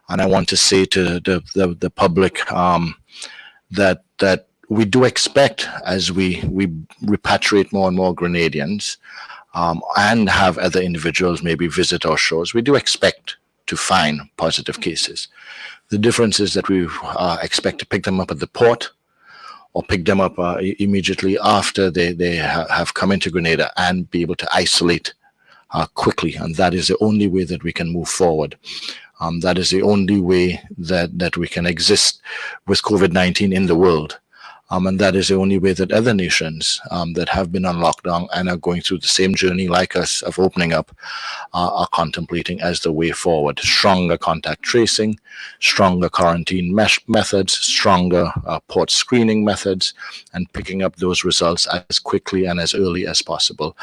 And I want to say to the public that we do expect, as we repatriate more and more Grenadians, and have other individuals maybe visit our shores, we do expect to find positive cases. The difference is that we expect to pick them up at the port, or pick them up immediately after they have come into Grenada, and be able to isolate quickly. And that is the only way that we can move forward. That is the only way that we can exist with COVID-19 in the world. And that is the only way that other nations that have been on lockdown and are going through the same journey like us of opening up are contemplating as the way forward. Stronger contact tracing, stronger quarantine methods, stronger port screening methods, and picking up those results as quickly and as early as possible.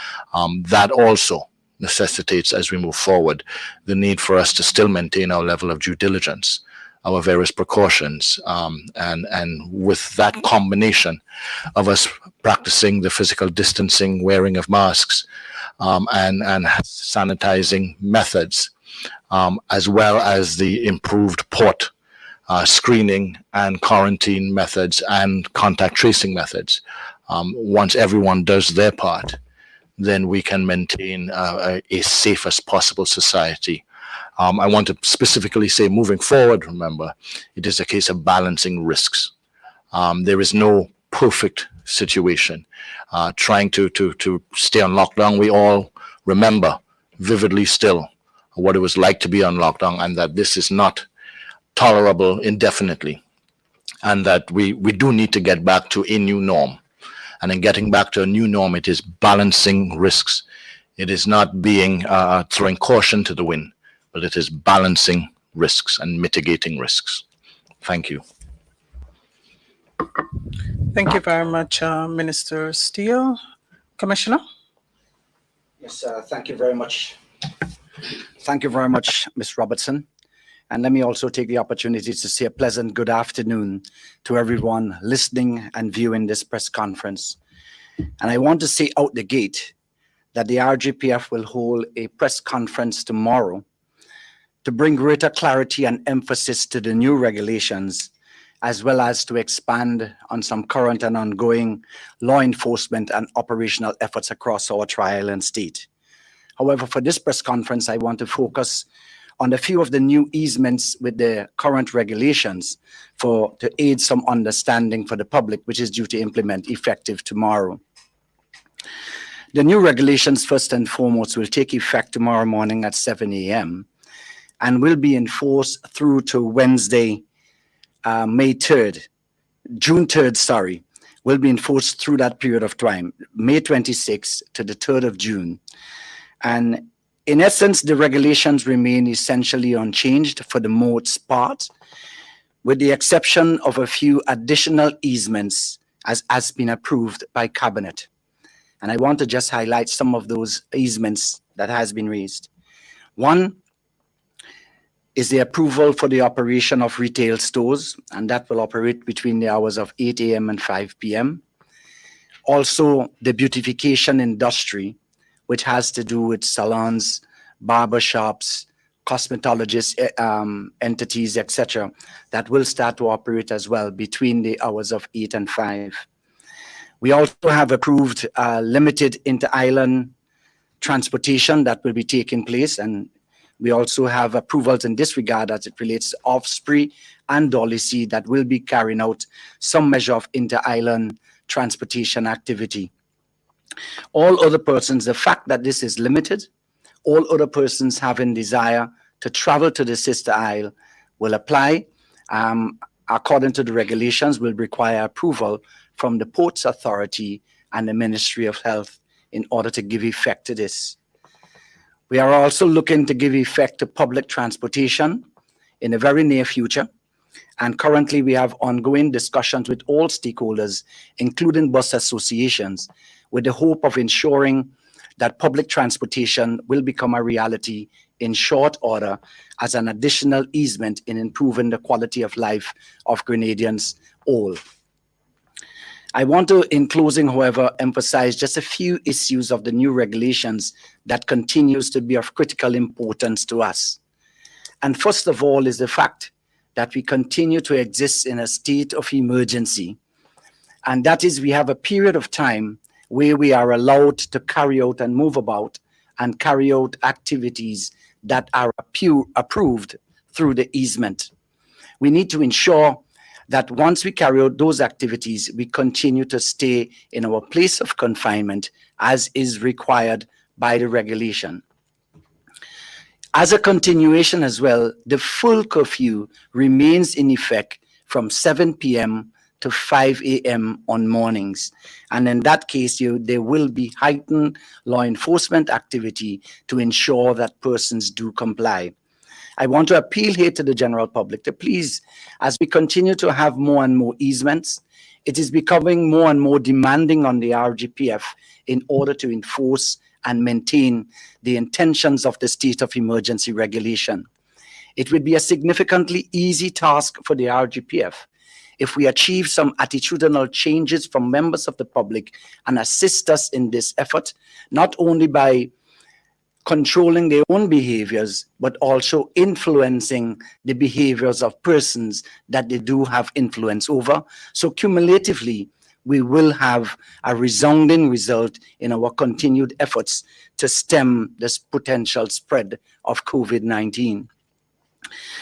That also necessitates, as we move forward, the need for us to still maintain our level of due diligence, our various precautions, and with that combination of us practicing the physical distancing, wearing of masks, and sanitizing methods, as well as the improved port screening and quarantine methods and contact tracing methods. Once everyone does their part, then we can maintain a safe as possible society. I want to specifically say, moving forward, remember, it is a case of balancing risks. There is no perfect situation. Trying to stay on lockdown, we all remember vividly still what it was like to be on lockdown, and that this is not tolerable indefinitely, and that we do need to get back to a new norm. And in getting back to a new norm, it is balancing risks. It is not being throwing caution to the wind, but it is balancing risks and mitigating risks. Thank you. Thank you very much, Minister Steele. Commissioner? Yes, thank you very much. Thank you very much, Ms. Robertson. And let me also take the opportunity to say a pleasant good afternoon to everyone listening and viewing this press conference. And I want to say out the gate that the RGPF will hold a press conference tomorrow to bring greater clarity and emphasis to the new regulations, as well as to expand on some current and ongoing law enforcement and operational efforts across our tri-island state. However, for this press conference, I want to focus on a few of the new easements with the current regulations to aid some understanding for the public, which is due to implement effective tomorrow. The new regulations, first and foremost, will take effect tomorrow morning at 7 a.m. and will be enforced through to Wednesday, June 3rd, sorry, will be enforced through that period of time, May 26th to the 3rd of June. And in essence, the regulations remain essentially unchanged for the most part, with the exception of a few additional easements as has been approved by Cabinet. And I want to just highlight some of those easements that has been raised. One is the approval for the operation of retail stores, and that will operate between the hours of 8 a.m. and 5 p.m. Also, the beautification industry, which has to do with salons, barber shops, cosmetologists, entities, etc., that will start to operate as well between the hours of 8 and 5. We also have approved limited inter-island transportation that will be taking place, and we also have approvals in this regard as it relates to Offspring and Dolly C that will be carrying out some measure of inter-island transportation activity. All other persons, the fact that this is limited, all other persons having desire to travel to the sister isle will apply. According to the regulations, will require approval from the Ports Authority and the Ministry of Health in order to give effect to this. We are also looking to give effect to public transportation in the very near future. And currently we have ongoing discussions with all stakeholders, including bus associations, with the hope of ensuring that public transportation will become a reality in short order as an additional easement in improving the quality of life of Grenadians all. I want to, in closing, however, emphasize just a few issues of the new regulations that continues to be of critical importance to us. And first of all is the fact that we continue to exist in a state of emergency. And that is, we have a period of time where we are allowed to carry out and move about and carry out activities that are approved through the easement. We need to ensure that once we carry out those activities, we continue to stay in our place of confinement as is required by the regulation. As a continuation as well, the full curfew remains in effect from 7 p.m. to 5 a.m. on mornings. And in that case, there will be heightened law enforcement activity to ensure that persons do comply. I want to appeal here to the general public to please, as we continue to have more and more easements, it is becoming more and more demanding on the RGPF in order to enforce and maintain the intentions of the state of emergency regulation. It would be a significantly easy task for the RGPF if we achieve some attitudinal changes from members of the public and assist us in this effort, not only by controlling their own behaviors, but also influencing the behaviors of persons that they do have influence over. So cumulatively, we will have a resounding result in our continued efforts to stem this potential spread of COVID-19.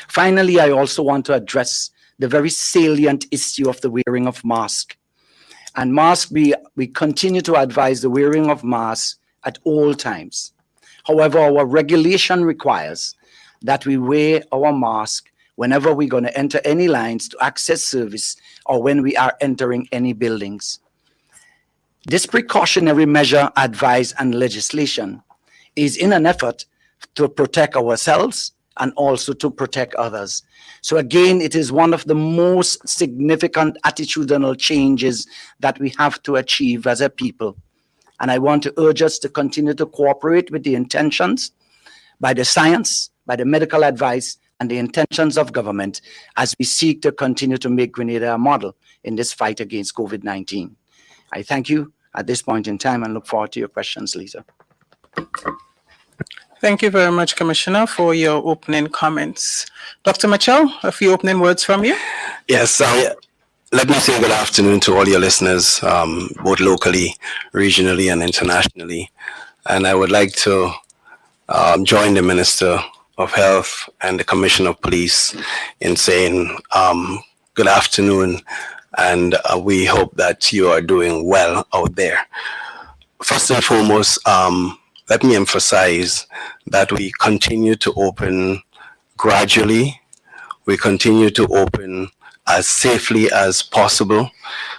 Finally, I also want to address the very salient issue of the wearing of masks. And masks, we continue to advise the wearing of masks at all times. However, our regulation requires that we wear our mask whenever we're going to enter any lines to access service or when we are entering any buildings. This precautionary measure, advice, and legislation is in an effort to protect ourselves and also to protect others. So again, it is one of the most significant attitudinal changes that we have to achieve as a people. And I want to urge us to continue to cooperate with the intentions by the science, by the medical advice, and the intentions of government as we seek to continue to make Grenada a model in this fight against COVID-19. I thank you at this point in time and look forward to your questions, Lisa. Thank you very much, Commissioner, for your opening comments. Dr. Mitchell, a few opening words from you. Yes, let me say good afternoon to all your listeners, both locally, regionally, and internationally. And I would like to join the Minister of Health and the Commissioner of Police in saying good afternoon, and we hope that you are doing well out there. First and foremost, let me emphasize that we continue to open gradually. We continue to open as safely as possible,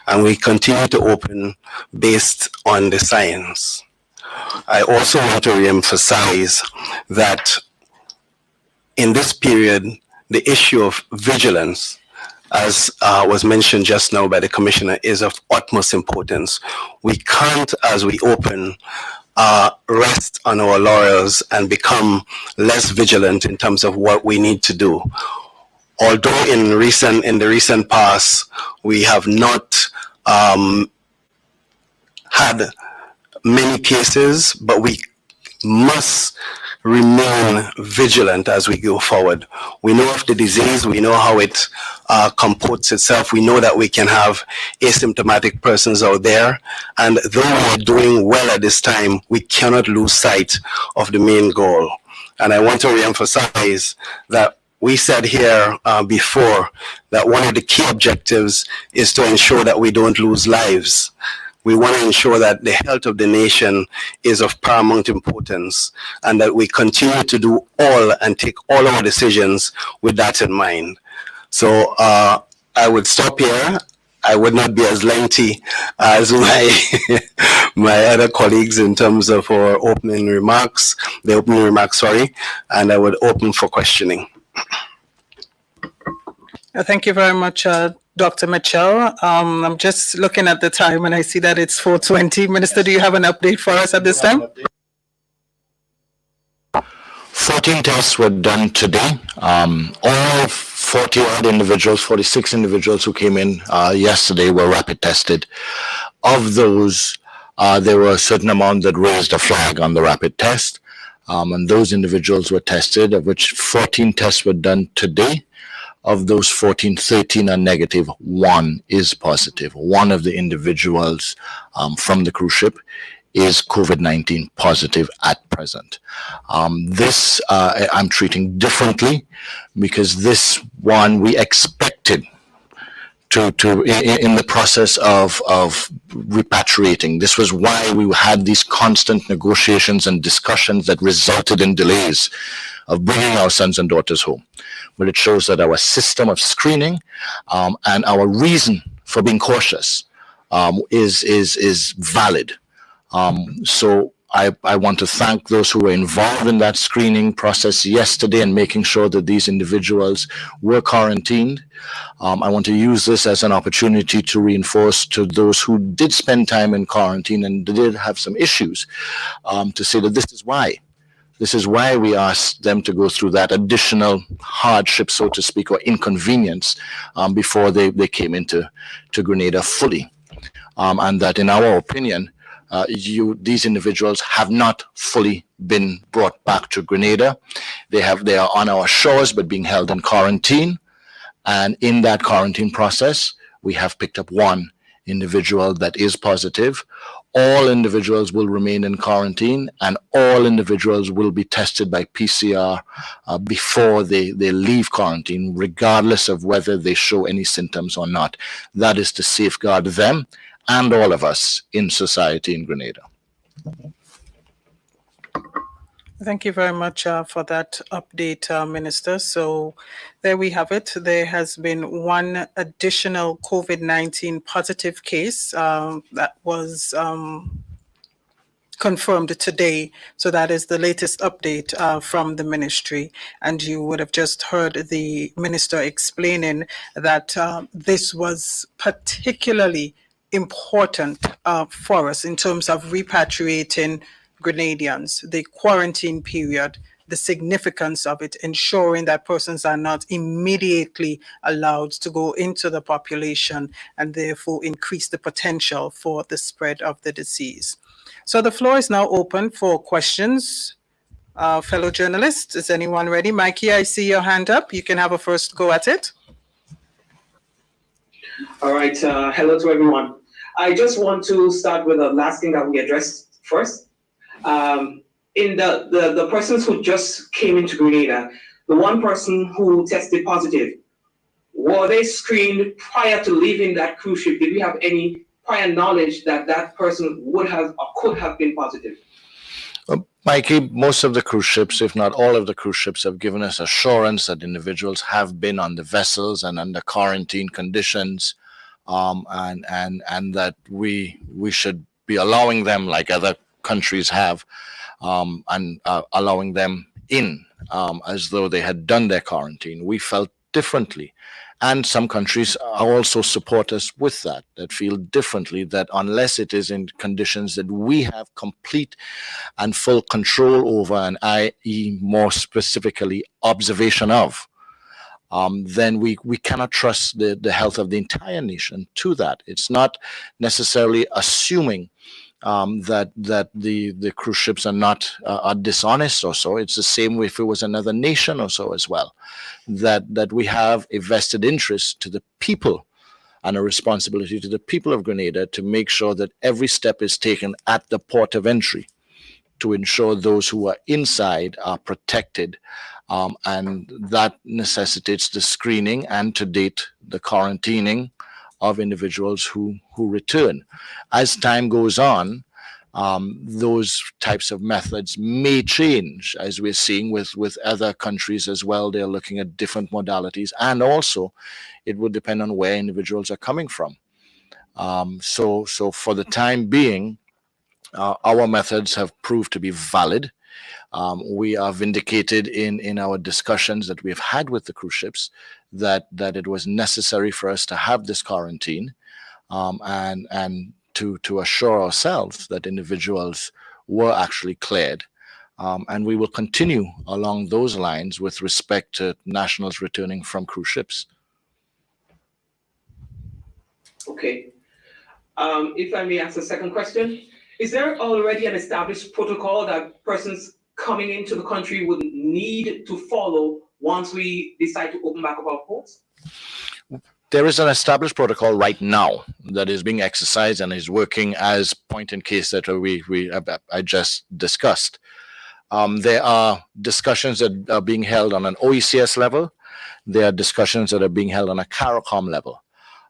and we continue to open based on the science. I also want to reemphasize that in this period, the issue of vigilance, as was mentioned just now by the Commissioner, is of utmost importance. We can't, as we open, rest on our laurels and become less vigilant in terms of what we need to do. Although in the recent past, we have not had many cases, but we must remain vigilant as we go forward. We know of the disease, we know how it comports itself, we know that we can have asymptomatic persons out there, and though we're doing well at this time, we cannot lose sight of the main goal. And I want to reemphasize that we said here before that one of the key objectives is to ensure that we don't lose lives. We want to ensure that the health of the nation is of paramount importance and that we continue to do all and take all our decisions with that in mind. So I would stop here. I would not be as lengthy as my other colleagues in terms of our opening remarks, and I would open for questioning. Thank you very much, Dr. Mitchell. I'm just looking at the time and I see that it's 4:20. Minister, do you have an update for us at this time? 14 tests were done today. All 40-odd individuals, 46 individuals who came in yesterday were rapid tested. Of those, there were a certain amount that raised a flag on the rapid test. And those individuals were tested, of which 14 tests were done today. Of those 14, 13 are negative. One is positive. One of the individuals from the cruise ship is COVID-19 positive at present. This I'm treating differently because this one we expected in the process of repatriating. This was why we had these constant negotiations and discussions that resulted in delays of bringing our sons and daughters home. But it shows that our system of screening and our reason for being cautious is valid. So I want to thank those who were involved in that screening process yesterday and making sure that these individuals were quarantined. I want to use this as an opportunity to reinforce to those who did spend time in quarantine and did have some issues to say that this is why. This is why we asked them to go through that additional hardship, so to speak, or inconvenience before they came into Grenada fully. And that in our opinion, these individuals have not fully been brought back to Grenada. They are on our shores, but being held in quarantine. And in that quarantine process, we have picked up one individual that is positive. All individuals will remain in quarantine, and all individuals will be tested by PCR before they leave quarantine, regardless of whether they show any symptoms or not. That is to safeguard them and all of us in society in Grenada. Thank you very much for that update, Minister. So there we have it. There has been one additional COVID-19 positive case that was confirmed today. So that is the latest update from the ministry. And you would have just heard the minister explaining that this was particularly important for us in terms of repatriating Grenadians, the quarantine period, the significance of it, ensuring that persons are not immediately allowed to go into the population and therefore increase the potential for the spread of the disease. So the floor is now open for questions. Fellow journalists, is anyone ready? Mikey, I see your hand up. You can have a first go at it. All right. Hello to everyone. I just want to start with the last thing that we addressed first. In the persons who just came into Grenada, the one person who tested positive, were they screened prior to leaving that cruise ship? Did we have any prior knowledge that that person would have or could have been positive? Mikey, most of the cruise ships, if not all of the cruise ships, have given us assurance that individuals have been on the vessels and under quarantine conditions, and that we should be allowing them, like other countries have, and allowing them in as though they had done their quarantine. We felt differently. And some countries also support us with that feel differently, that unless it is in conditions that we have complete and full control over, and i.e. more specifically observation of, then we cannot trust the health of the entire nation to that. It's not necessarily assuming that the cruise ships are not are dishonest or so. It's the same if it was another nation or so as well. That we have a vested interest to the people and a responsibility to the people of Grenada to make sure that every step is taken at the port of entry to ensure those who are inside are protected. And that necessitates the screening and, to date, the quarantining of individuals who return. As time goes on, those types of methods may change, as we're seeing with other countries as well. They're looking at different modalities, and also it would depend on where individuals are coming from. So for the time being, our methods have proved to be valid. We are vindicated in our discussions that we've had with the cruise ships that it was necessary for us to have this quarantine and to assure ourselves that individuals were actually cleared. And we will continue along those lines with respect to nationals returning from cruise ships. Okay. If I may ask a second question, is there already an established protocol that persons coming into the country would need to follow once we decide to open back up our ports? There is an established protocol right now that is being exercised and is working as point in case that I just discussed. There are discussions that are being held on an OECS level. There are discussions that are being held on a CARICOM level.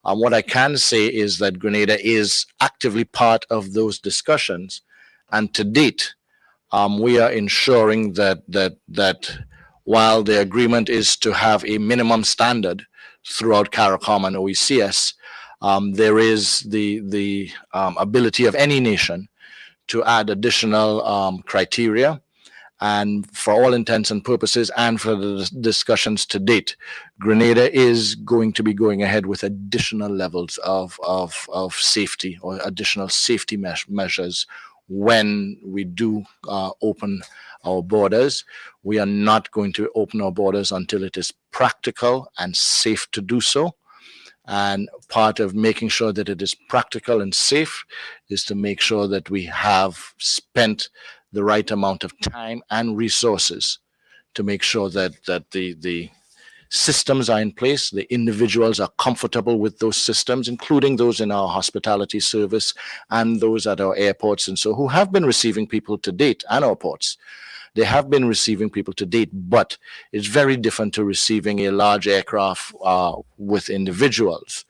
What I can say is that Grenada is actively part of those discussions, and to date, we are ensuring that while the agreement is to have a minimum standard throughout CARICOM and OECS, there is the ability of any nation to add additional criteria. And for all intents and purposes, and for the discussions to date, Grenada is going to be going ahead with additional levels of safety or additional safety measures when we do open our borders. We are not going to open our borders until it is practical and safe to do so. And part of making sure that it is practical and safe is to make sure that we have spent the right amount of time and resources to make sure that the systems are in place, the individuals are comfortable with those systems, including those in our hospitality service and those at our airports and so, who have been receiving people to date, and our ports. They have been receiving people to date, but it's very different to receiving a large aircraft with individuals.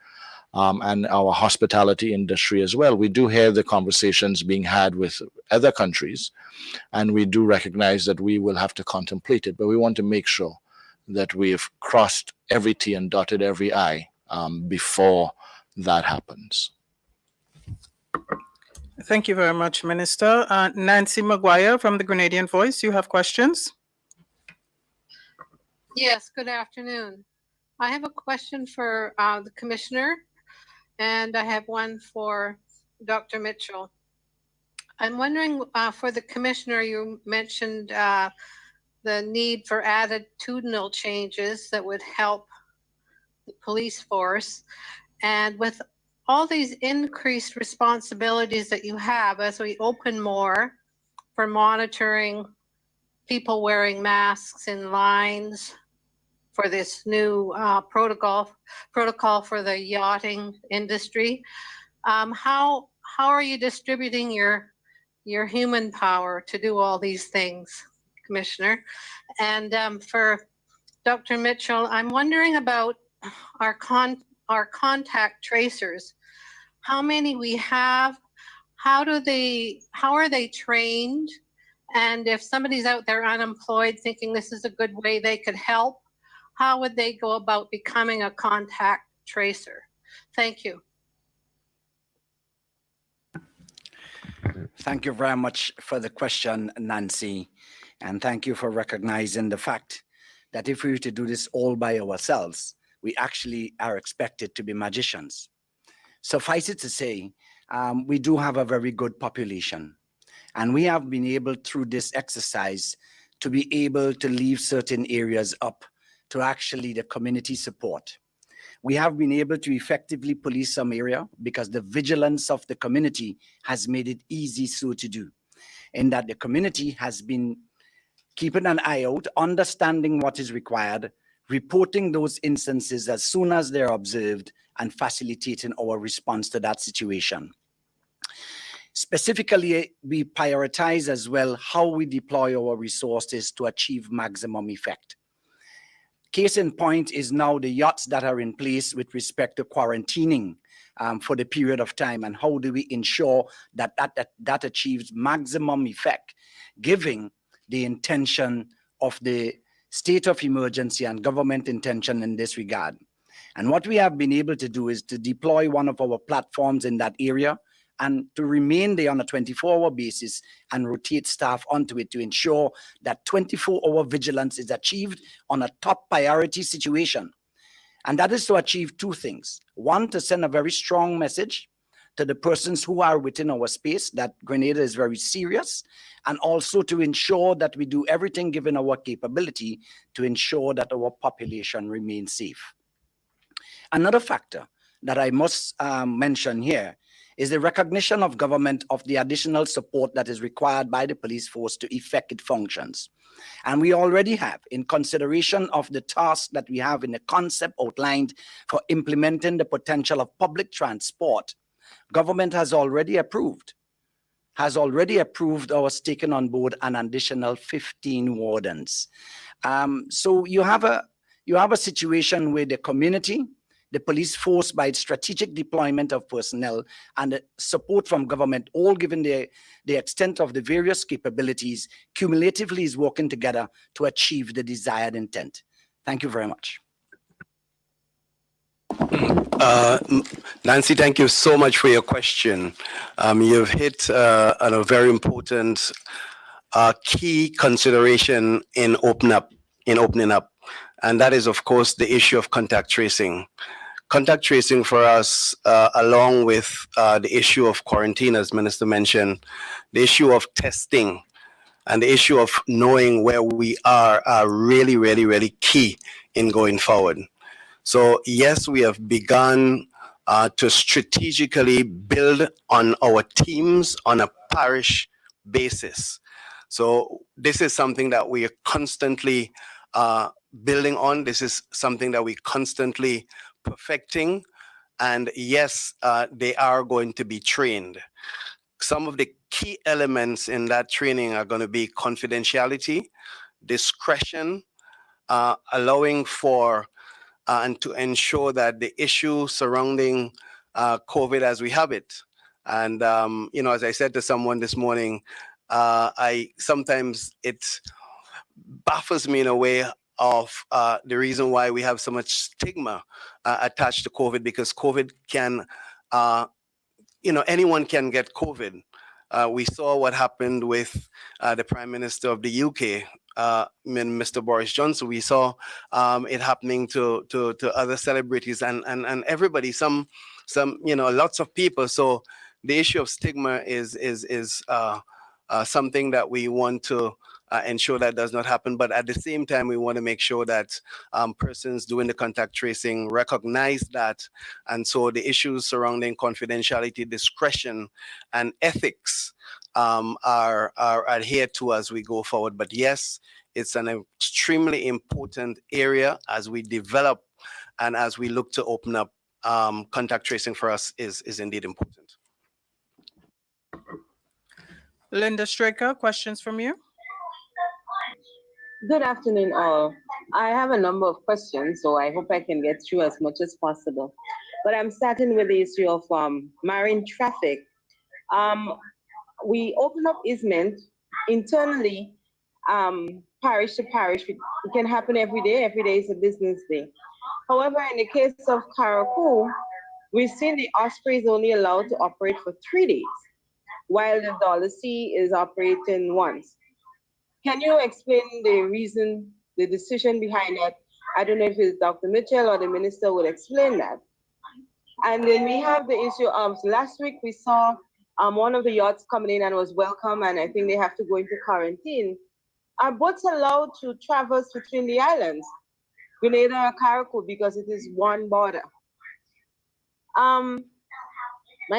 And our hospitality industry as well. We do hear the conversations being had with other countries, and we do recognize that we will have to contemplate it, but we want to make sure that we've crossed every T and dotted every I before that happens. Thank you very much, Minister. Nancy Maguire from the Grenadian Voice, you have questions? Yes, good afternoon. I have a question for the Commissioner, and I have one for Dr. Mitchell. I'm wondering, for the Commissioner, you mentioned the need for attitudinal changes that would help the police force. And with all these increased responsibilities that you have as we open more for monitoring people wearing masks in lines, for this new protocol for the yachting industry, how are you distributing your human power to do all these things, Commissioner? And for Dr. Mitchell, I'm wondering about our contact tracers. How many we have? How are they trained? And if somebody's out there unemployed thinking this is a good way they could help, how would they go about becoming a contact tracer? Thank you. Thank you very much for the question, Nancy. And thank you for recognizing the fact that if we were to do this all by ourselves, we actually are expected to be magicians. Suffice it to say, we do have a very good population. And we have been able, through this exercise, to be able to leave certain areas up to actually the community support. We have been able to effectively police some area because the vigilance of the community has made it easy so to do. In that the community has been keeping an eye out, understanding what is required, reporting those instances as soon as they're observed, and facilitating our response to that situation. Specifically, we prioritize as well how we deploy our resources to achieve maximum effect. Case in point is now the yachts that are in place with respect to quarantining for the period of time, and how do we ensure that that achieves maximum effect, given the intention of the state of emergency and government intention in this regard. And what we have been able to do is to deploy one of our platforms in that area and to remain there on a 24-hour basis and rotate staff onto it to ensure that 24-hour vigilance is achieved on a top priority situation. And that is to achieve two things. One, to send a very strong message to the persons who are within our space that Grenada is very serious, and also to ensure that we do everything given our capability to ensure that our population remains safe. Another factor that I must mention here is the recognition of government of the additional support that is required by the police force to effect its functions. And we already have, in consideration of the task that we have in the concept outlined for implementing the potential of public transport, government has already approved us taking on board an additional 15 wardens. So you have a situation where the community, the police force, by its strategic deployment of personnel and the support from government, all given the extent of the various capabilities, cumulatively is working together to achieve the desired intent. Thank you very much. Nancy, thank you so much for your question. You've hit on a very important key consideration in opening up, and that is, of course, the issue of contact tracing. Contact tracing for us, along with the issue of quarantine, as Minister mentioned, the issue of testing, and the issue of knowing where we are really, really, really key in going forward. So yes, we have begun to strategically build on our teams on a parish basis. So this is something that we are constantly building on. This is something that we constantly perfecting. And yes, they are going to be trained. Some of the key elements in that training are going to be confidentiality, discretion, allowing for and to ensure that the issue surrounding COVID as we have it. And, you know, as I said to someone this morning, sometimes it baffles me in a way of the reason why we have so much stigma attached to COVID, because COVID can, you know, anyone can get COVID. We saw what happened with the Prime Minister of the UK, Mr. Boris Johnson. We saw it happening to other celebrities and everybody, some, you know, lots of people. So the issue of stigma is something that we want to ensure that does not happen. But at the same time, we want to make sure that persons doing the contact tracing recognize that. And so the issues surrounding confidentiality, discretion, and ethics are adhered to as we go forward. But yes, it's an extremely important area as we develop and as we look to open up. Contact tracing for us is indeed important. Linda Straker, questions from you? Good afternoon, all. I have a number of questions, so I hope I can get through as much as possible. But I'm starting with the issue of marine traffic. We open up easement internally, parish to parish. It can happen every day. Every day is a business day. However, in the case of Karakou, we've seen the Osprey is only allowed to operate for 3 days, while the Dollar Sea is operating once. Can you explain the reason, the decision behind that? I don't know if it's Dr. Mitchell or the minister would explain that. And then we have the issue of last week we saw one of the yachts coming in and was welcome, and I think they have to go into quarantine. Are boats allowed to traverse between the islands, Grenada or Karakou, because it is one border? My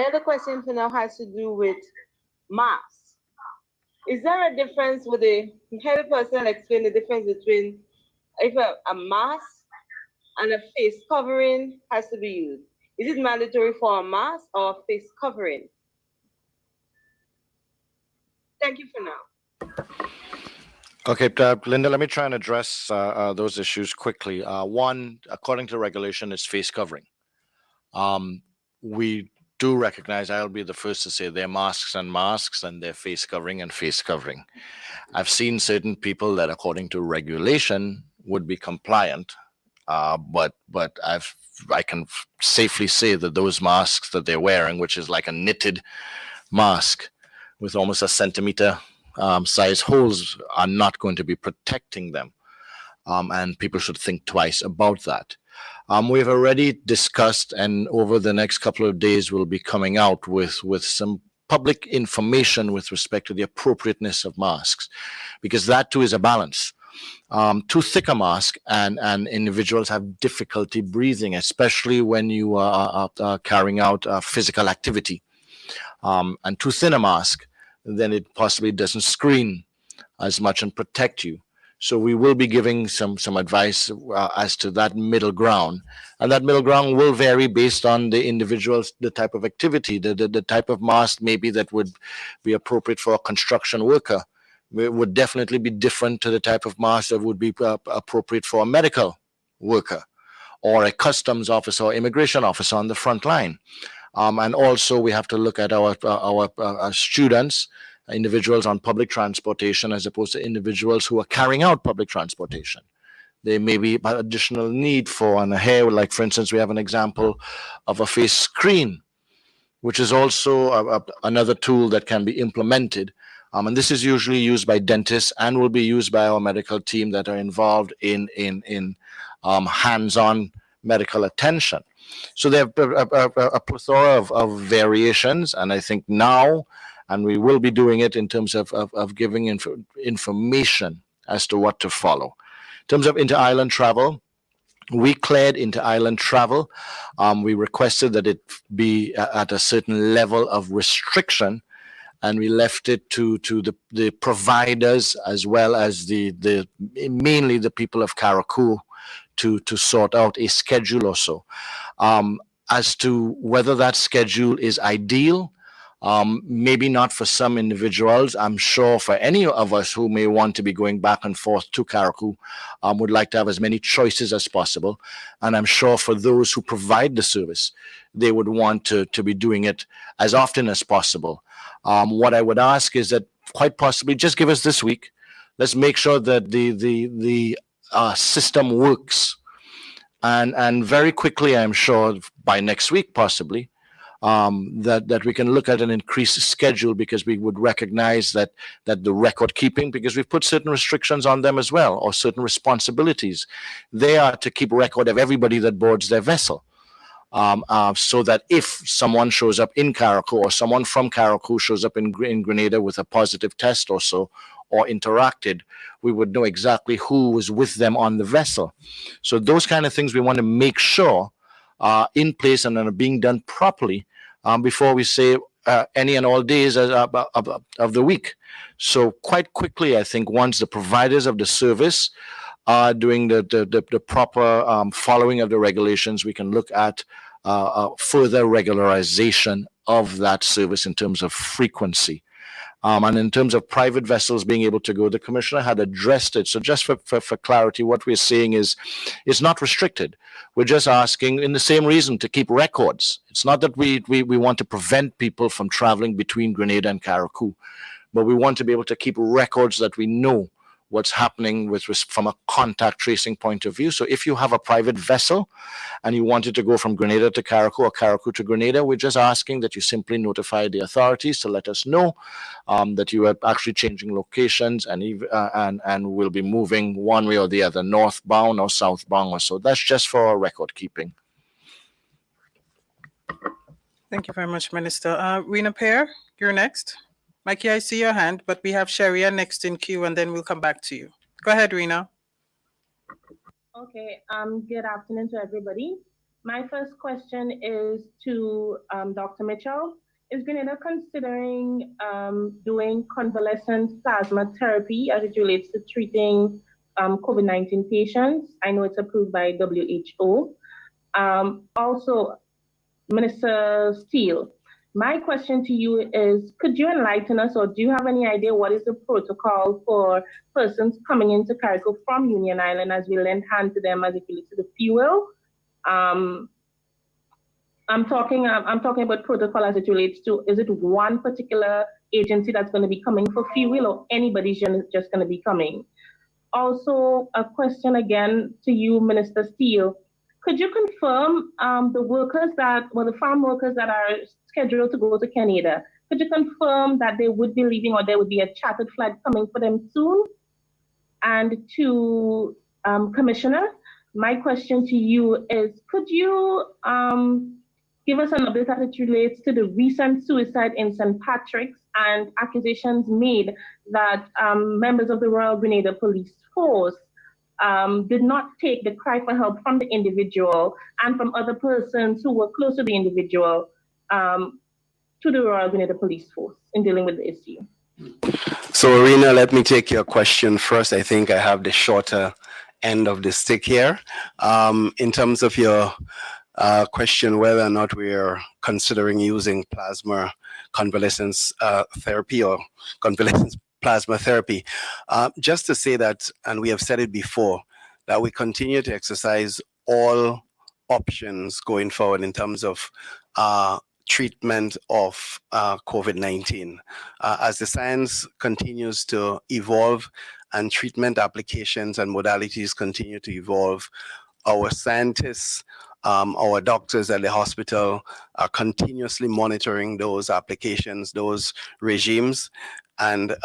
other question for now has to do with masks. Is there a difference with the health person explain the difference between if a mask and a face covering has to be used? Is it mandatory for a mask or a face covering? Thank you for now. Okay, Linda, let me try and address those issues quickly. One, according to regulation, is face covering. We do recognize, I'll be the first to say, they're masks and they're face covering and face covering. I've seen certain people that, according to regulation, would be compliant, but I can safely say that those masks that they're wearing, which is like a knitted mask with almost a centimeter size holes, are not going to be protecting them, and people should think twice about that. We've already discussed, and over the next couple of days we'll be coming out with some public information with respect to the appropriateness of masks, because that too is a balance. Too thick a mask and individuals have difficulty breathing, especially when you are carrying out physical activity. and too thin a mask, then it possibly doesn't screen as much and protect you. So we will be giving some advice as to that middle ground, and that middle ground will vary based on the individuals, the type of activity, the type of mask maybe that would be appropriate for a construction worker. It would definitely be different to the type of mask that would be appropriate for a medical worker or a customs officer or immigration officer on the front line. And also we have to look at our students, individuals on public transportation, as opposed to individuals who are carrying out public transportation. There may be additional need for on a hair, like for instance, we have an example of a face screen, which is also another tool that can be implemented. And this is usually used by dentists and will be used by our medical team that are involved in hands-on medical attention. So there are a plethora of variations, and I think now, and we will be doing it in terms of giving information as to what to follow. In terms of inter-island travel, we cleared inter-island travel. We requested that it be at a certain level of restriction, and we left it to the providers as well as the mainly the people of Karakou to sort out a schedule or so. As to whether that schedule is ideal, maybe not for some individuals. I'm sure for any of us who may want to be going back and forth to Karakou, would like to have as many choices as possible. And I'm sure for those who provide the service, they would want to be doing it as often as possible. What I would ask is that quite possibly just give us this week. Let's make sure that the system works. And very quickly, I'm sure by next week, possibly, that we can look at an increased schedule, because we would recognize that the record keeping, because we've put certain restrictions on them as well, or certain responsibilities. They are to keep record of everybody that boards their vessel. So that if someone shows up in Karakou or someone from Karakou shows up in Grenada with a positive test or so, or interacted, we would know exactly who was with them on the vessel. So those kind of things we want to make sure are in place and are being done properly before we say any and all days of the week. So quite quickly, I think once the providers of the service are doing the proper following of the regulations, we can look at further regularization of that service in terms of frequency. And in terms of private vessels being able to go, the commissioner had addressed it. So just for clarity, what we're saying is it's not restricted. We're just asking, in the same reason, to keep records. It's not that we want to prevent people from traveling between Grenada and Karakou, but we want to be able to keep records that we know what's happening from a contact tracing point of view. So if you have a private vessel and you wanted to go from Grenada to Karakou or Karakou to Grenada, we're just asking that you simply notify the authorities to let us know that you are actually changing locations and will be moving one way or the other, northbound or southbound or so. That's just for our record keeping. Thank you very much, Minister. Rena Pear, you're next. Mikey, I see your hand, but we have Sharia next in queue, and then we'll come back to you. Go ahead, Rena. Okay, good afternoon to everybody. My first question is to Dr. Mitchell. Is Grenada considering doing convalescent plasma therapy as it relates to treating COVID-19 patients? I know it's approved by WHO. Also, Minister Steele, my question to you is, could you enlighten us, or do you have any idea what is the protocol for persons coming into Karakou from Union Island as we lend hand to them as it relates to the fuel? I'm talking about protocol as it relates to, is it one particular agency that's going to be coming for fuel, or anybody's just going to be coming? Also, a question again to you, Minister Steele. Could you confirm the farm workers that are scheduled to go to Canada, could you confirm that they would be leaving, or there would be a chartered flight coming for them soon? And to Commissioner, my question to you is, could you give us an update as it relates to the recent suicide in St. Patrick's and accusations made that members of the Royal Grenada Police Force did not take the cry for help from the individual and from other persons who were close to the individual to the Royal Grenada Police Force in dealing with the issue? So, Arena, let me take your question first. I think I have the shorter end of the stick here. In terms of your question whether or not we are considering using plasma convalescence therapy or convalescence plasma therapy, just to say that, and we have said it before, that we continue to exercise all options going forward in terms of treatment of COVID-19. As the science continues to evolve and treatment applications and modalities continue to evolve, our scientists, our doctors at the hospital are continuously monitoring those applications, those regimes, and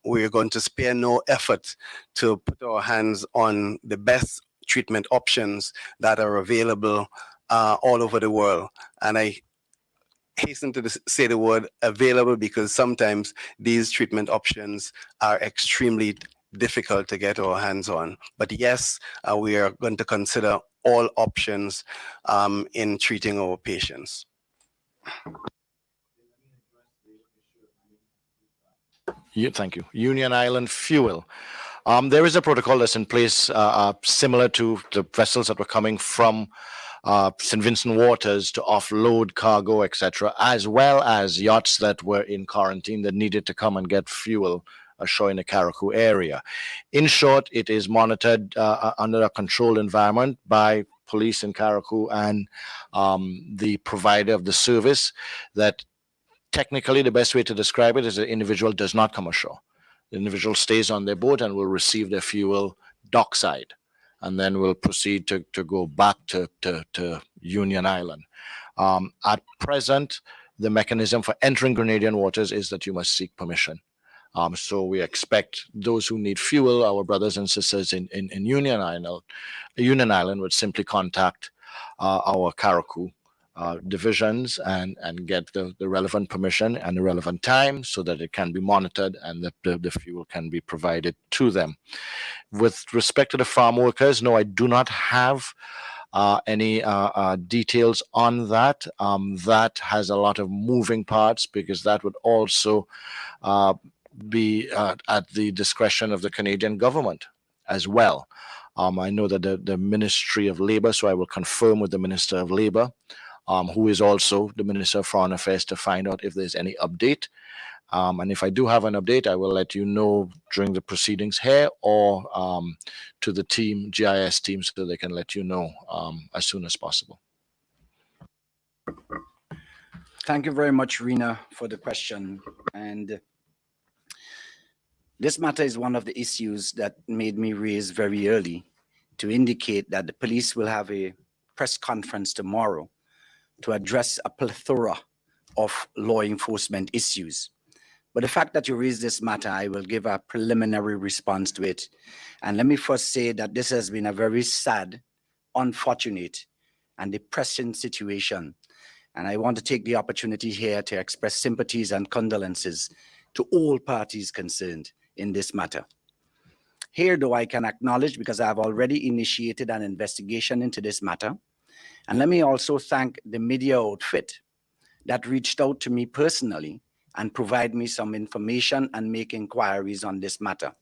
we're going to spare no effort to put our hands on the best treatment options that are available all over the world. And I hasten to say the word available because sometimes these treatment options are extremely difficult to get our hands on. But yes, we are going to consider all options in treating our patients. Thank you. Union Island fuel. There is a protocol that's in place similar to the vessels that were coming from St. Vincent waters to offload cargo, etc., as well as yachts that were in quarantine that needed to come and get fuel ashore in the Carriacou area. In short, it is monitored under a controlled environment by police in Carriacou and the provider of the service. That technically the best way to describe it is the individual does not come ashore. The individual stays on their boat and will receive their fuel dockside, and then will proceed to go back to Union Island. At present, the mechanism for entering Grenadian waters is that you must seek permission. So we expect those who need fuel, our brothers and sisters in Union Island would simply contact our Carriacou divisions and get the relevant permission and the relevant time so that it can be monitored and the fuel can be provided to them. With respect to the farm workers, no, I do not have any details on that. That has a lot of moving parts because that would also be at the discretion of the Canadian government as well. I know that the Ministry of Labour, so I will confirm with the Minister of Labour, who is also the Minister of Foreign Affairs, to find out if there's any update. And if I do have an update, I will let you know during the proceedings here or to the team, GIS team, so they can let you know as soon as possible. Thank you very much, Rena, for the question. And this matter is one of the issues that made me raise very early to indicate that the police will have a press conference tomorrow to address a plethora of law enforcement issues. But the fact that you raised this matter, I will give a preliminary response to it. And let me first say that this has been a very sad, unfortunate, and depressing situation. And I want to take the opportunity here to express sympathies and condolences to all parties concerned in this matter. Here, though, I can acknowledge, because I have already initiated an investigation into this matter, and let me also thank the media outfit that reached out to me personally and provide me some information and make inquiries on this matter.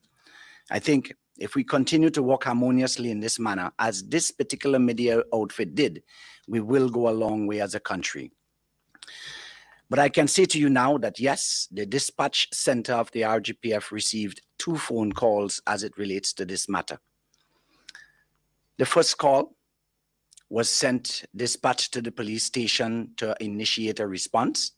I think if we continue to work harmoniously in this manner, as this particular media outfit did, we will go a long way as a country. But I can say to you now that yes, the dispatch center of the RGPF received 2 phone calls as it relates to this matter. The first call was sent dispatch to the police station to initiate a response.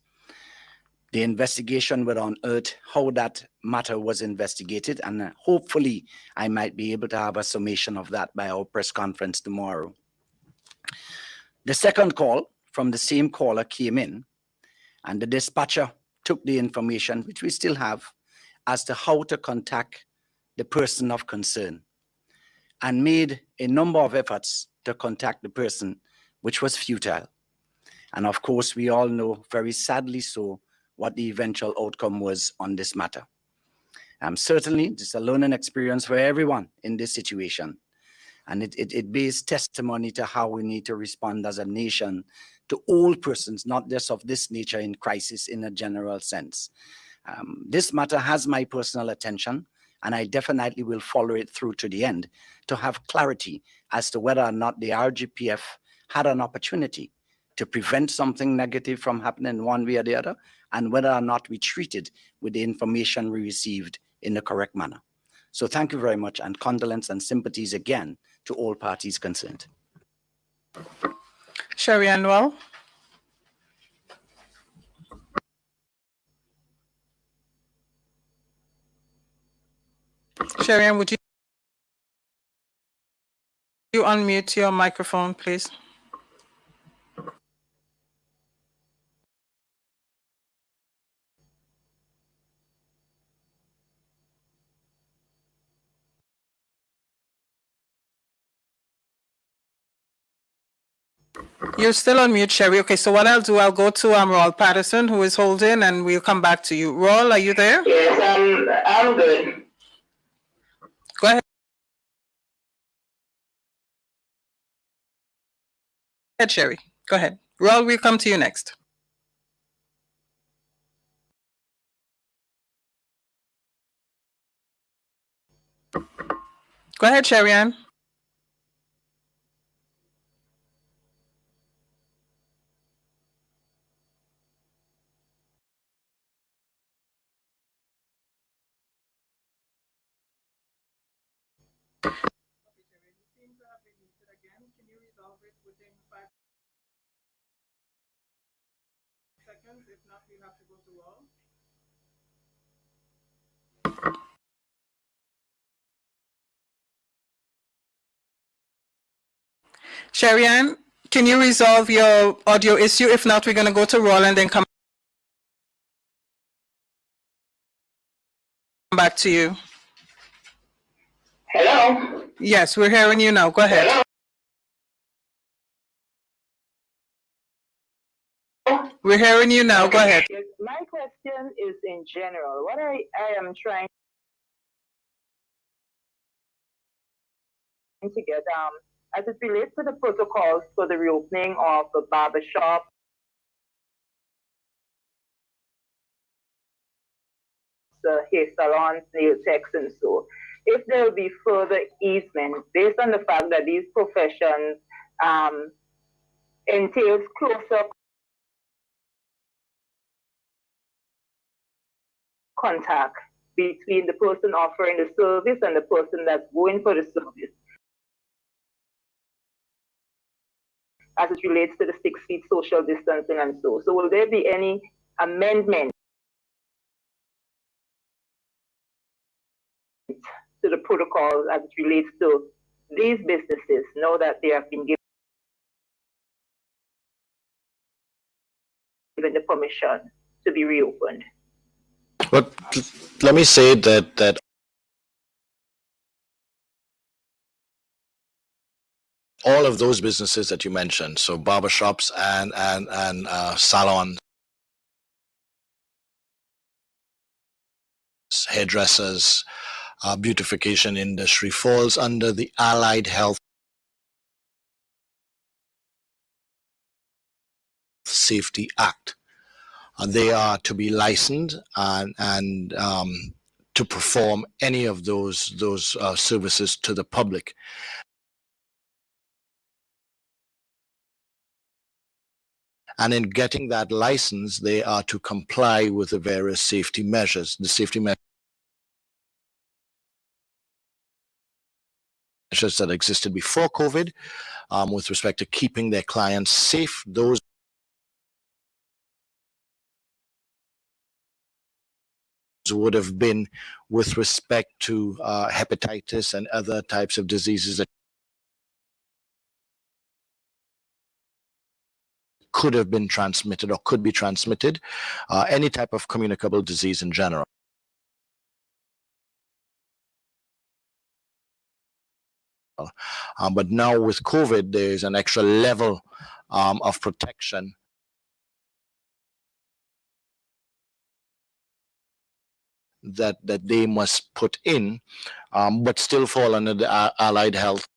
The investigation will unearth how that matter was investigated, and hopefully I might be able to have a summation of that by our press conference tomorrow. The second call from the same caller came in, and the dispatcher took the information, which we still have, as to how to contact the person of concern, and made a number of efforts to contact the person, which was futile. And of course, we all know, very sadly so, what the eventual outcome was on this matter. Certainly, it's a learning experience for everyone in this situation. And it bears testimony to how we need to respond as a nation to all persons, not just of this nature in crisis in a general sense. This matter has my personal attention, and I definitely will follow it through to the end to have clarity as to whether or not the RGPF had an opportunity to prevent something negative from happening one way or the other, and whether or not we treated with the information we received in the correct manner. So thank you very much, and condolence and sympathies again to all parties concerned. Sherry Anwell. Sherry Ann, would you unmute your microphone, please? You're still on mute, Sherry. Okay, so what I'll do, I'll go to Raul Patterson, who is holding, and we'll come back to you. Raul, are you there? Yes, I'm good. Go ahead. Go ahead, Sherry. Go ahead. Raul, we'll come to you next. Go ahead, Sherry Ann. If not, we have to go to Raul. Sherry Ann, can you resolve your audio issue? If not, we're going to go to Raul and then come back to you. Hello? Yes, we're hearing you now. Go ahead. Hello? We're hearing you now. Go ahead. Yes, my question is in general. What I am trying to get as it relates to the protocols for the reopening of the barbershop, the hair salons, nail techs, and so. If there will be further easement based on the fact that these professions entails closer contact between the person offering the service and the person that's going for the service, as it relates to the 6 feet social distancing and so. So will there be any amendment to the protocol as it relates to these businesses now that they have been given the permission to be reopened? But let me say that all of those businesses that you mentioned, so barbershops and salons, hairdressers, beautification industry, falls under the Allied Health Safety Act. They are to be licensed and to perform any of those services to the public. And in getting that license, they are to comply with the various safety measures. The safety measures that existed before COVID, with respect to keeping their clients safe. Those would have been with respect to hepatitis and other types of diseases that could have been transmitted or could be transmitted, any type of communicable disease in general. But now with COVID, there's an extra level of protection that they must put in, but still fall under the Allied Health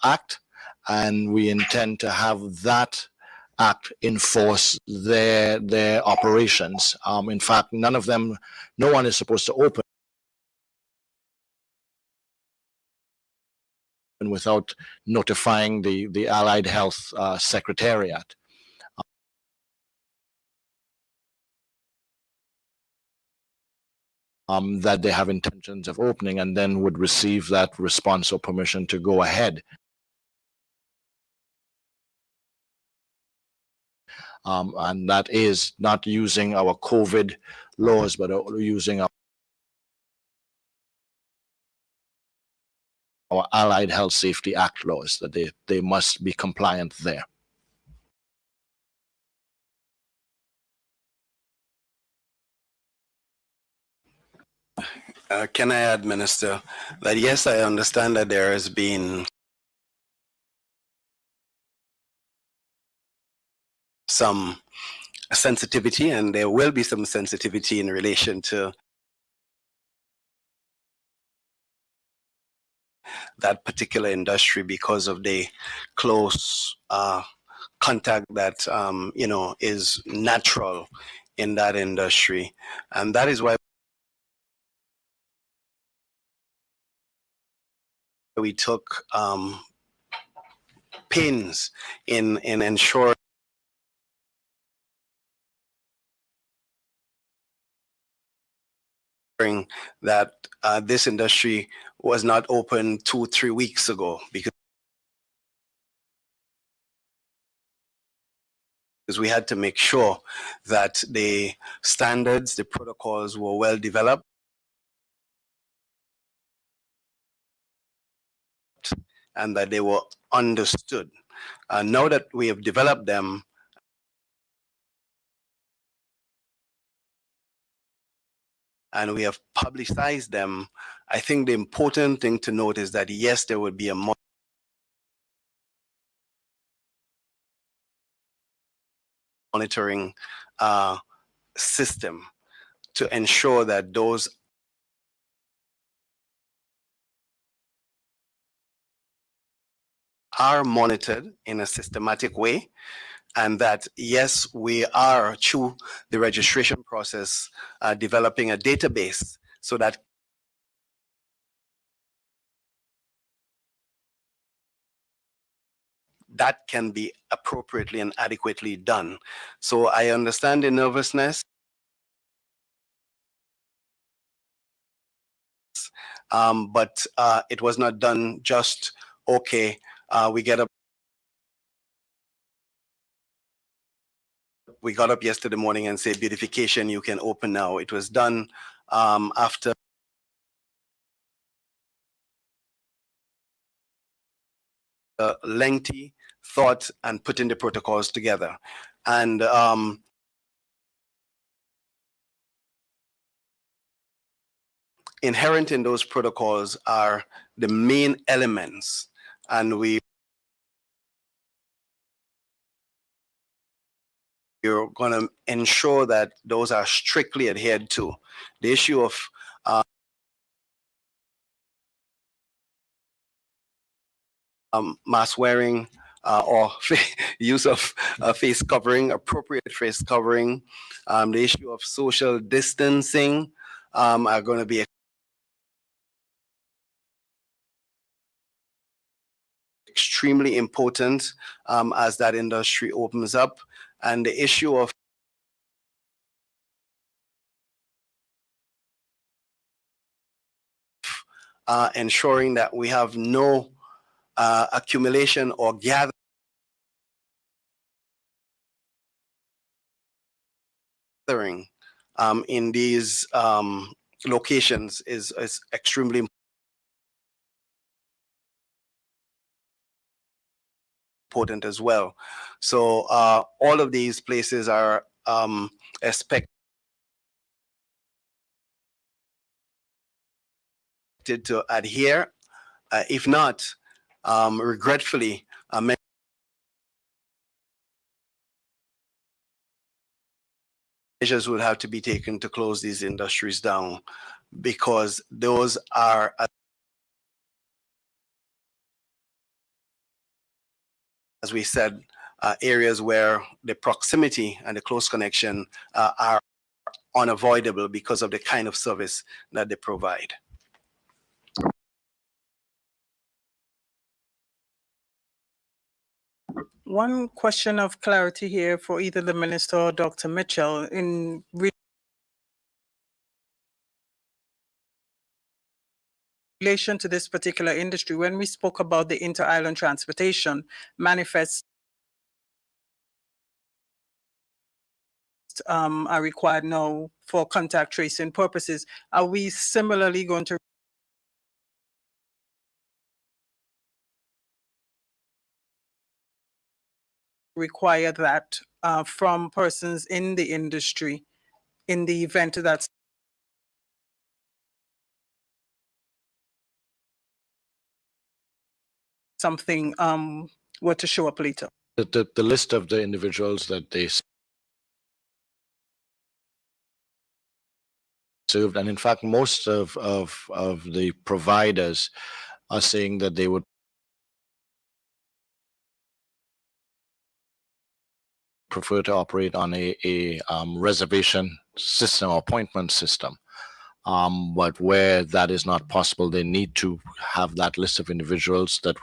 Act, and we intend to have that act enforce their operations. In fact, no one is supposed to open without notifying the Allied Health Secretariat. That they have intentions of opening, and then would receive that response or permission to go ahead. And that is not using our COVID laws, but using our Allied Health Safety Act laws, that they must be compliant there. Can I add, Minister, that yes, I understand that there has been some sensitivity, and there will be some sensitivity in relation to that particular industry because of the close contact that is natural in that industry, and that is why we took pains in ensuring that this industry was not open 2-3 weeks ago, because we had to make sure that the standards, the protocols were well developed, and that they were understood. Now that we have developed them, and we have publicized them, I think the important thing to note is that yes, there would be a monitoring system to ensure that those are monitored in a systematic way, and that yes, we are, through the registration process, developing a database so that that can be appropriately and adequately done. So I understand the nervousness, but it was not done just, okay, we got up yesterday morning and say, beautification, you can open now. It was done after lengthy thought and putting the protocols together. And inherent in those protocols are the main elements, and we're going to ensure that those are strictly adhered to. The issue of mask wearing or use of face covering, appropriate face covering, the issue of social distancing are going to be extremely important as that industry opens up. And the issue of ensuring that we have no accumulation or gathering in these locations is extremely important as well. So all of these places are expected to adhere. If not, regretfully, measures would have to be taken to close these industries down, because those are as we said, areas where the proximity and the close connection are unavoidable because of the kind of service that they provide. One question of clarity here for either the minister or Dr. Mitchell in relation to this particular industry. When we spoke about the inter-island transportation manifest are required now for contact tracing purposes, are we similarly going to require that from persons in the industry in the event that something were to show up later? The list of the individuals that they served, and in fact, most of the providers are saying that they would prefer to operate on a reservation system or appointment system. But where that is not possible, they need to have that list of individuals that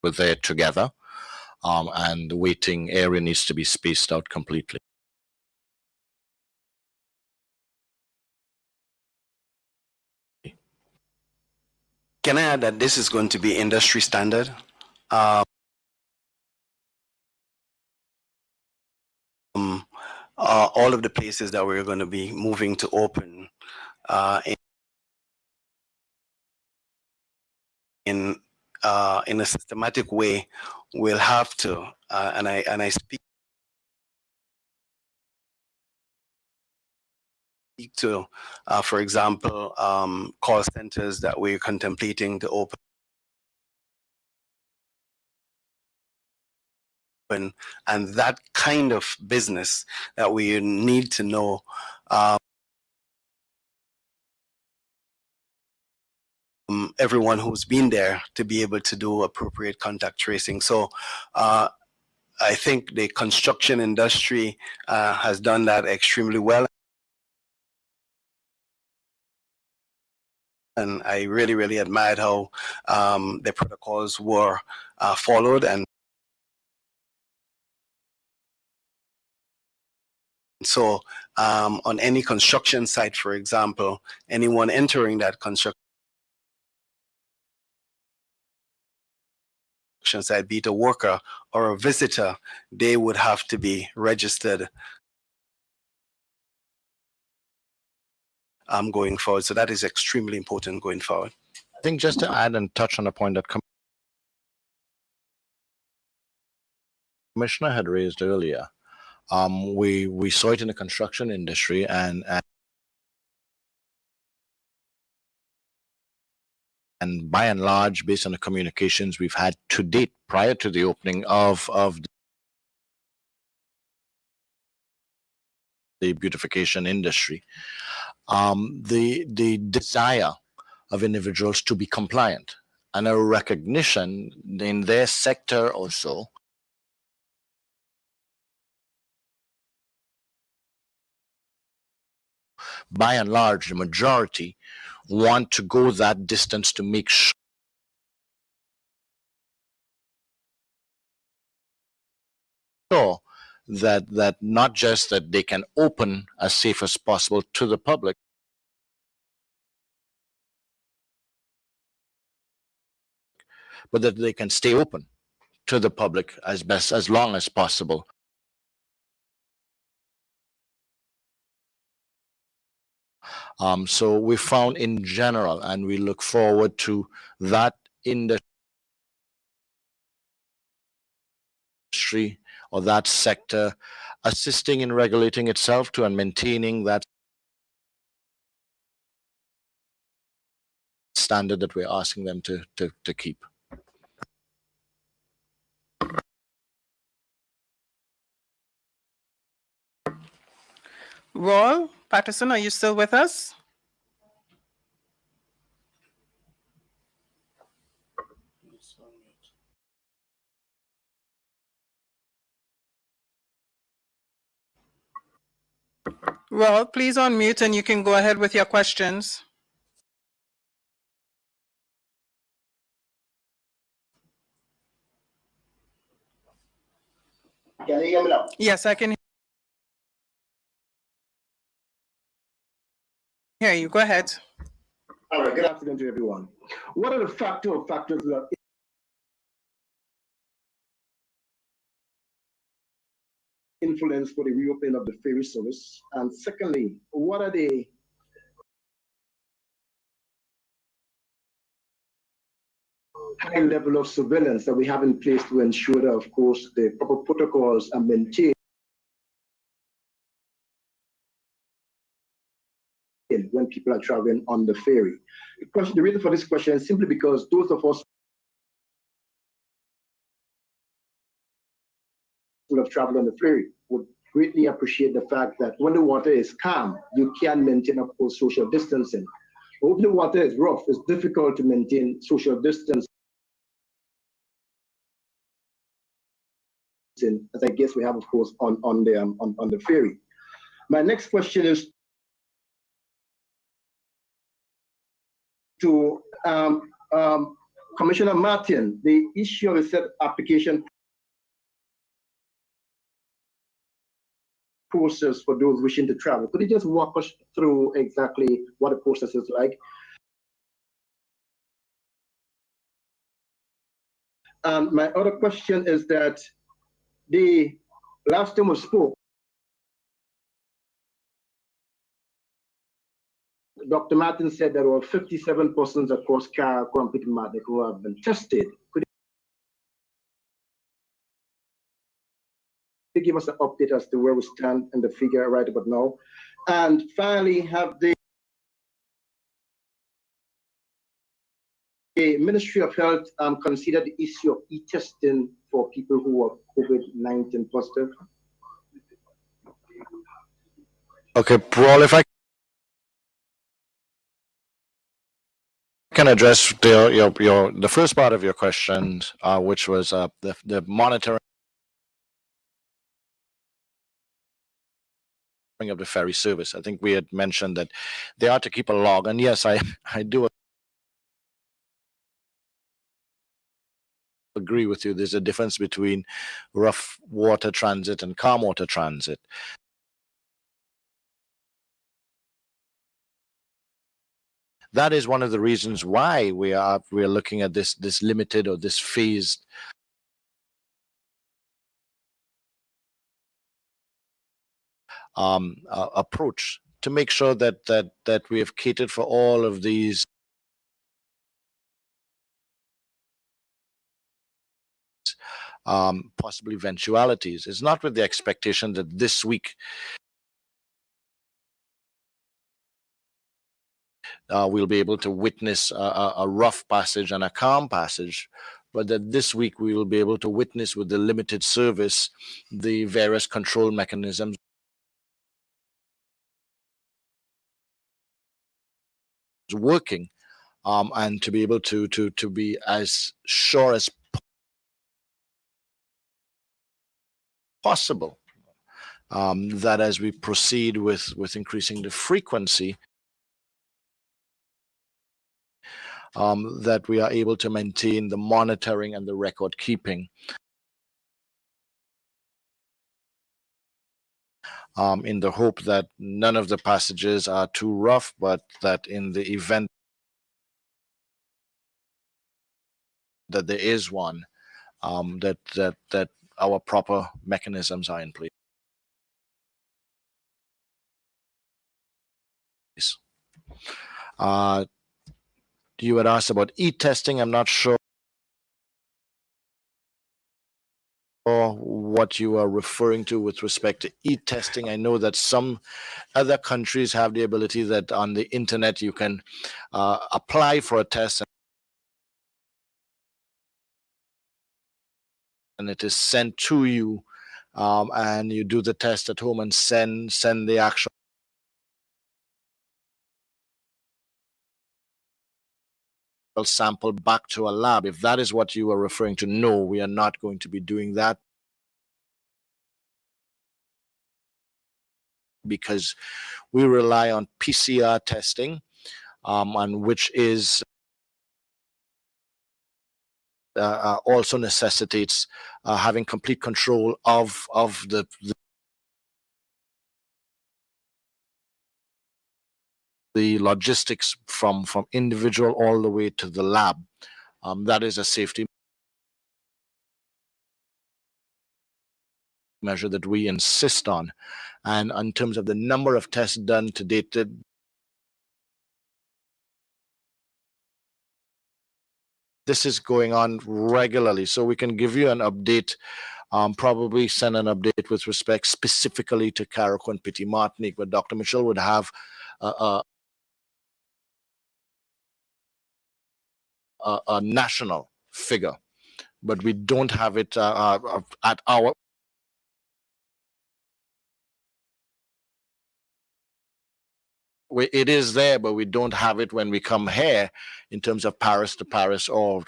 were there together, and the waiting area needs to be spaced out completely. Can I add that this is going to be industry standard? All of the places that we're going to be moving to open in a systematic way will have to, and I speak to, for example, call centers that we're contemplating to open, and that kind of business that we need to know everyone who's been there to be able to do appropriate contact tracing. So I think the construction industry has done that extremely well. And I really, really admired how the protocols were followed. And so on any construction site, for example, anyone entering that construction site, be it a worker or a visitor, they would have to be registered going forward. So that is extremely important going forward. I think just to add and touch on a point that Commissioner had raised earlier, we saw it in the construction industry, and by and large, based on the communications we've had to date prior to the opening of the beautification industry, the desire of individuals to be compliant and a recognition in their sector also by and large, the majority want to go that distance to make sure that not just that they can open as safe as possible to the public, but that they can stay open to the public as long as possible. So we found in general, and we look forward to that industry or that sector assisting in regulating itself to and maintaining that standard that we're asking them to keep. Roy Patterson, are you still with us? Roll, please unmute and you can go ahead with your questions. Can you hear me now? Yes, I can hear you. Go ahead. All right, good afternoon to everyone. What are the factors that influence for the reopening of the ferry service? And secondly, what are the high level of surveillance that we have in place to ensure that, of course, the proper protocols are maintained when people are traveling on the ferry? The reason for this question is simply because those of us who have traveled on the ferry would greatly appreciate the fact that when the water is calm, you can maintain, of course, social distancing. But when the water is rough, it's difficult to maintain social distancing, as I guess we have, of course, on the ferry. My next question is to Commissioner Martin, the issue of the set application process for those wishing to travel. Could you just walk us through exactly what the process is like? And my other question is that the last time we spoke, Dr. Martin said there were 57 persons across Carriacou and Pitmatic who have been tested. Could you give us an update as to where we stand in the figure right about now? And finally, have the Ministry of Health considered the issue of e-testing for people who are COVID-19 positive? Okay, Paul, if I can address the first part of your question, which was the monitoring of the ferry service. I think we had mentioned that they are to keep a log, and yes, I do agree with you. There's a difference between rough water transit and calm water transit. That is one of the reasons why we're looking at this limited or this phased approach to make sure that we have catered for all of these possible eventualities. It's not with the expectation that this week we'll be able to witness a rough passage and a calm passage, but that this week we will be able to witness with the limited service the various control mechanisms working, and to be able to be as sure as possible that as we proceed with increasing the frequency, that we are able to maintain the monitoring and the record keeping in the hope that none of the passages are too rough, but that in the event that there is one, that our proper mechanisms are in place. You had asked about e-testing. I'm not sure what you are referring to with respect to e-testing. I know that some other countries have the ability that on the internet you can apply for a test and it is sent to you, and you do the test at home and send the actual sample back to a lab. If that is what you are referring to, no, we are not going to be doing that. because we rely on PCR testing, and which is also necessitates having complete control of the logistics from individual all the way to the lab. That is a safety measure that we insist on. And in terms of the number of tests done to date, this is going on regularly. So we can give you an update, probably send an update with respect specifically to Carriacou and Petit Martinique, but Dr. Mitchell would have a national figure, but we don't have it at our. It is there, but we don't have it when we come here in terms of Paris to Paris or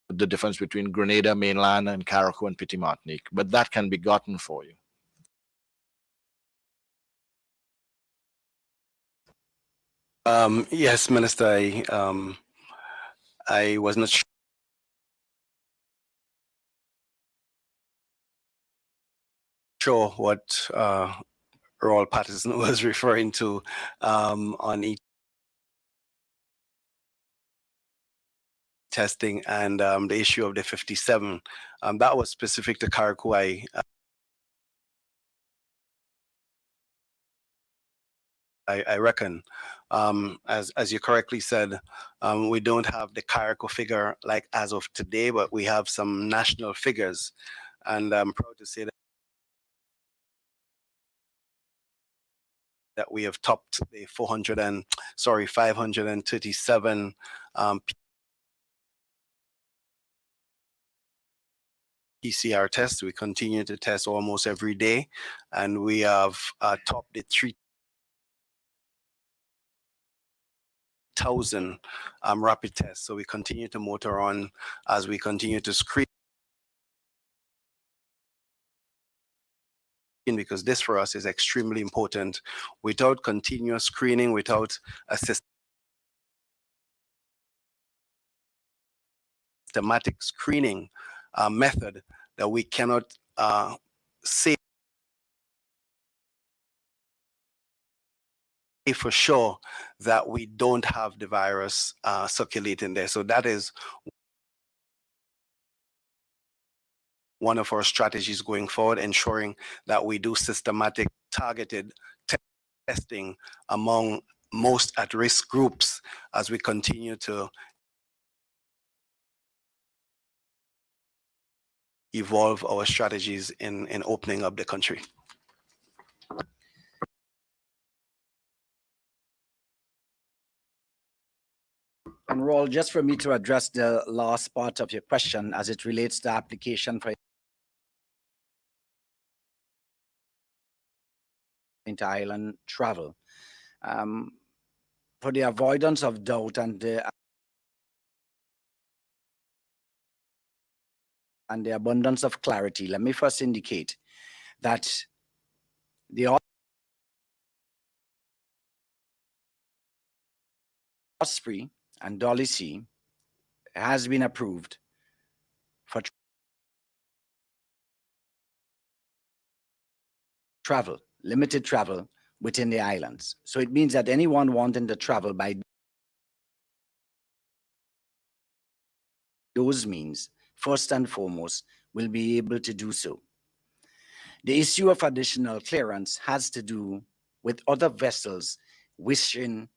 the difference between Grenada, mainland, and Carriacou and Petit Martinique. But that can be gotten for you. Yes, Minister, I was not sure what Royal Patterson was referring to on testing and the issue of the 57. That was specific to Carriacou. I reckon, as you correctly said, we don't have the Carriacou figure like as of today, but we have some national figures, and I'm proud to say that we have topped the 537 PCR tests. We continue to test almost every day, and we have topped the 3,000 rapid tests. So we continue to motor on as we continue to screen, because this for us is extremely important. Without continuous screening, without a systematic screening method, that we cannot say for sure that we don't have the virus circulating there. So that is one of our strategies going forward, ensuring that we do systematic, targeted testing among most at-risk groups as we continue to evolve our strategies in opening up the country. And Raul, just for me to address the last part of your question as it relates to application for inter-island travel. For the avoidance of doubt and the abundance of clarity, let me first indicate that the Osprey and Dolly C has been approved for travel, limited travel within the islands. So it means that anyone wanting to travel by those means, first and foremost, will be able to do so. The issue of additional clearance has to do with other vessels wishing